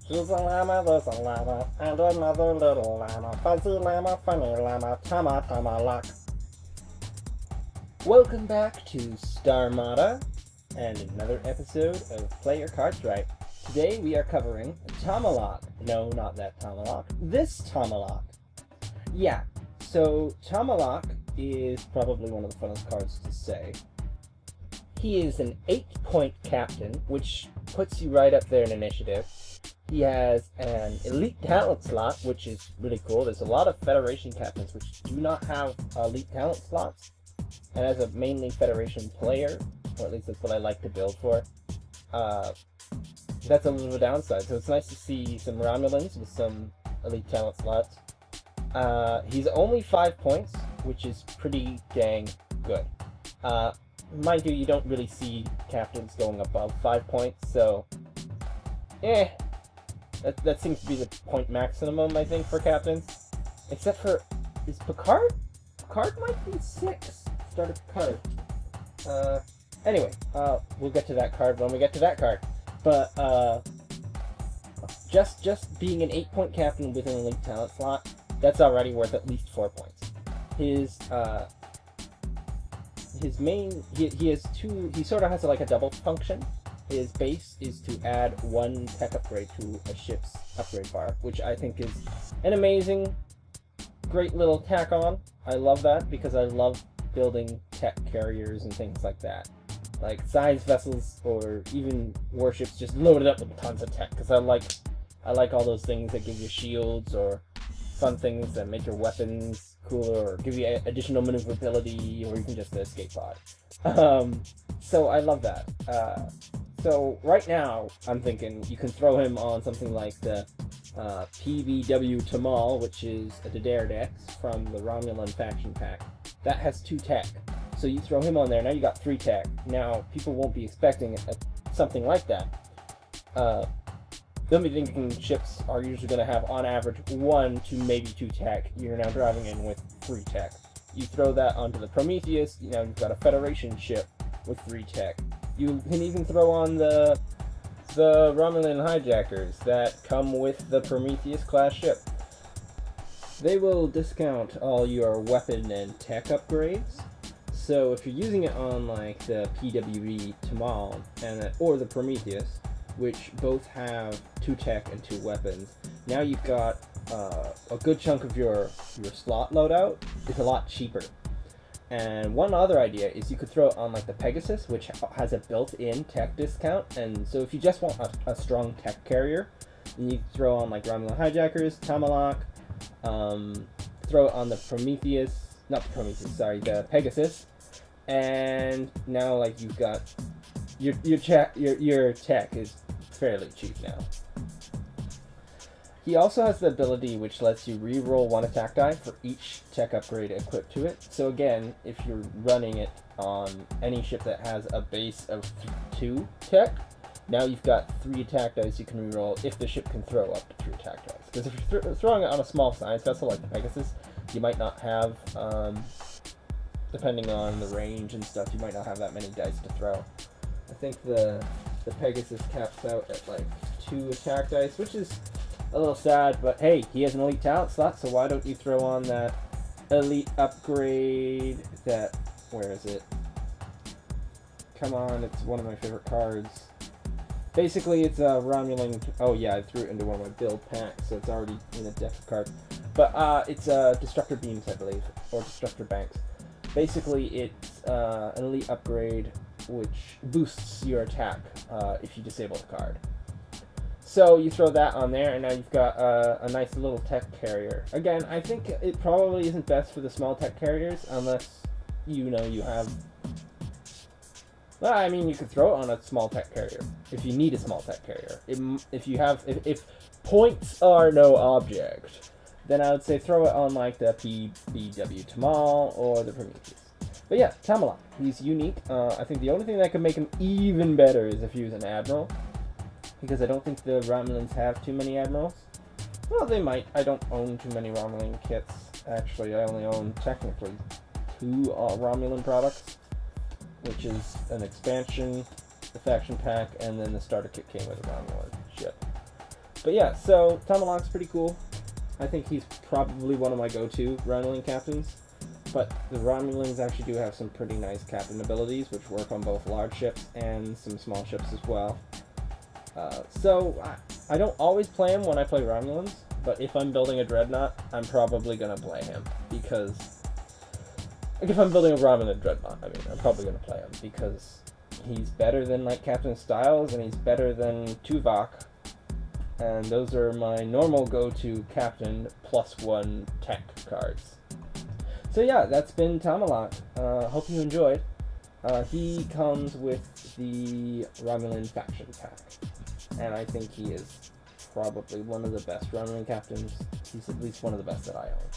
She's a llama, there's a llama, and another little llama. Fuzzy llama, funny llama, Tomalak. Welcome back to Starmada, and another episode of Play Your Cards Right. Today we are covering Tomalak. No, not that Tomalak. This Tomalak. Yeah, so Tomalak is probably one of the funnest cards to say. He is an 8-point captain, which puts you right up there in initiative. He has an elite talent slot, which is really cool. There's a lot of Federation captains which do not have elite talent slots. And as a mainly Federation player, or at least that's what I like to build for, that's a little of a downside. So it's nice to see some Romulans with some elite talent slots. He's only 5 points, which is pretty dang good. Mind you, you don't really see captains going above 5 points, so that seems to be the point maximum, I think, for captains. Except for, is Picard? Picard might be 6. Start a Picard. Anyway, we'll get to that card when we get to that card. But, just being an 8-point captain with an elite talent slot, that's already worth at least 4 points. His main, he has two, he sort of has like a double function. His base is to add 1 tech upgrade to a ship's upgrade bar, which I think is an amazing, great little tack on. I love that because I love building tech carriers and things like that. Like size vessels or even warships just loaded up with tons of tech, because I like all those things that give you shields or fun things that make your weapons cooler or give you additional maneuverability or even just the escape pod. So I love that. So right now I'm thinking you can throw him on something like the PBW Tomal, which is a Dare Dex from the Romulan faction pack. That has 2 tech. So you throw him on there, now you got 3 tech. Now people won't be expecting something like that. They'll be thinking ships are usually going to have, on average, 1 to maybe 2 tech. You're now driving in with 3 tech. You throw that onto the Prometheus, you've got a Federation ship with 3 tech. You can even throw on the Romulan hijackers that come with the Prometheus class ship. They will discount all your weapon and tech upgrades. So if you're using it on like the PWE Tamal or the Prometheus, which both have 2 tech and 2 weapons, now you've got a good chunk of your slot loadout is a lot cheaper. And one other idea is you could throw it on like the Pegasus, which has a built-in tech discount. And so if you just want a strong tech carrier, then you throw on like Romulan hijackers, Tomalak, throw it on the the Pegasus, and now like you've got your tech is fairly cheap now. He also has the ability which lets you re-roll 1 attack die for each tech upgrade equipped to it. So again, if you're running it on any ship that has a base of 2 tech, now you've got 3 attack dice you can re-roll if the ship can throw up to 3 attack dice. Because if you're throwing it on a small size vessel like the Pegasus, you might not have, depending on the range and stuff, you might not have that many dice to throw. I think the Pegasus caps out at like 2 attack dice, which is a little sad, but hey, he has an elite talent slot, so why don't you throw on that elite upgrade where is it? Come on, it's one of my favorite cards. Basically, it's a Romulan, oh yeah, I threw it into one of my build packs, so it's already in a deck of cards. But it's Destructor Beams, I believe, or Destructor Banks. Basically, it's an elite upgrade which boosts your attack if you disable the card. So you throw that on there, and now you've got a nice little tech carrier. Again, I think it probably isn't best for the small tech carriers unless you have. Well, I mean, you could throw it on a small tech carrier if you need a small tech carrier. If points are no object, then I would say throw it on like the PBW Tamal or the Prometheus. But yeah, Tomalak, he's unique. I think the only thing that could make him even better is if he was an admiral, because I don't think the Romulans have too many admirals. Well, they might. I don't own too many Romulan kits. Actually, I only own technically 2 Romulan products, which is an expansion, the faction pack, and then the starter kit came with a Romulan ship. But yeah, so Tomalak's pretty cool. I think he's probably one of my go-to Romulan captains. But the Romulans actually do have some pretty nice captain abilities, which work on both large ships and some small ships as well. So I don't always play him when I play Romulans, but if I'm building a Dreadnought, I'm probably going to play him, because... Like, if I'm building a Romulan Dreadnought, I mean, I'm probably going to play him, because he's better than, like, Captain Styles, and he's better than Tuvok, and those are my normal go-to Captain +1 tech cards. So yeah, that's been Tomalak. Hope you enjoyed. He comes with the Romulan faction pack, and I think he is probably one of the best Romulan captains. He's at least one of the best that I own.